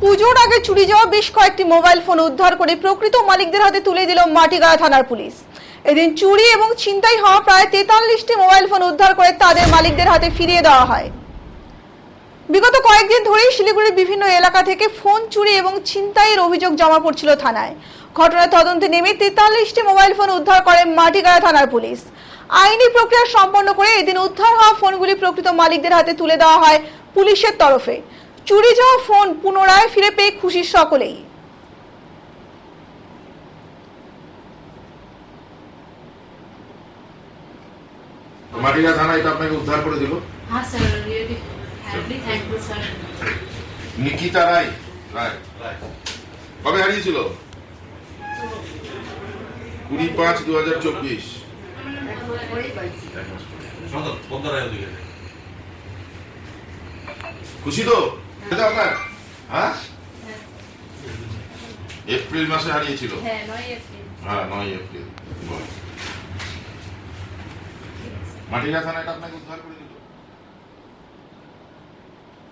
পুজোর আগে চুরি যাওয়া বেশ কয়েকটি মোবাইল ফোন উদ্ধার করে প্রকৃত মালিকদের হাতে তুলে দিল মাটিগাড়া থানার পুলিশ। এদিন চুরি এবং ছিনতাই হওয়া প্রায় 43টি মোবাইল ফোন উদ্ধার করে তাদের মালিকদের হাতে ফিরিয়ে দেওয়া হয়। বিগত কয়েকদিন ধরেই শিলিগুড়ির বিভিন্ন এলাকা থেকে ফোন চুরি এবং ছিনতাইয়ের অভিযোগ জমা পড়ছিল থানায়। ঘটনার তদন্তে নেমে 43টি মোবাইল ফোন উদ্ধার করে মাটিগাড়া থানার পুলিশ। আইনি প্রক্রিয়া সম্পন্ন করে এদিন উদ্ধার হওয়া ফোনগুলি প্রকৃত মালিকদের হাতে তুলে দেওয়া হয় পুলিশের তরফে। চুরি যাওয়া ফোন পুনরায় ফিরে পেয়ে খুশি সকলেই। মাটিগাড়া থানা এটা আপনাকে উদ্ধার করে দিল। हाँ sir, really happy, thank you sir. Nikita Roy কবে হারিয়েছিল? 20-5-2024। খুশি তো এটা আপনার? হ্যাঁ, এপ্রিল মাসে হারিয়েছিল। है 9 अप्रैल। হ্যাঁ, 9 এপ্রিল। মাটিগাড়া থানা এটা আপনাকে উদ্ধার করে দিল।